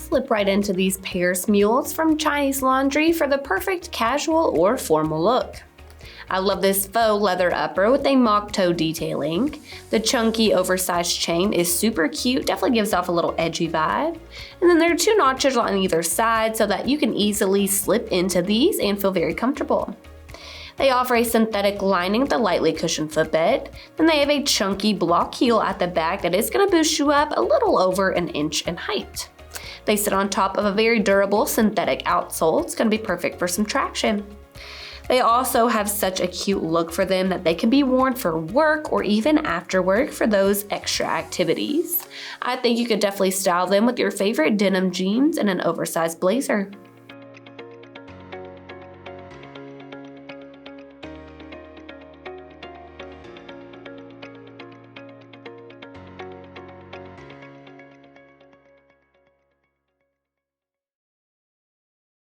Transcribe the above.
slip right into these Paris Mules from Chinese Laundry for the perfect casual or formal look. I love this faux leather upper with a mock toe detailing. The chunky oversized chain is super cute, definitely gives off a little edgy vibe. And then there are 2 notches on either side so that you can easily slip into these and feel very comfortable. They offer a synthetic lining with a lightly cushioned footbed. Then they have a chunky block heel at the back that is going to boost you up a little over an inch in height. They sit on top of a very durable synthetic outsole. It's going to be perfect for some traction. They also have such a cute look for them that they can be worn for work or even after work for those extra activities. I think you could definitely style them with your favorite denim jeans and an oversized blazer.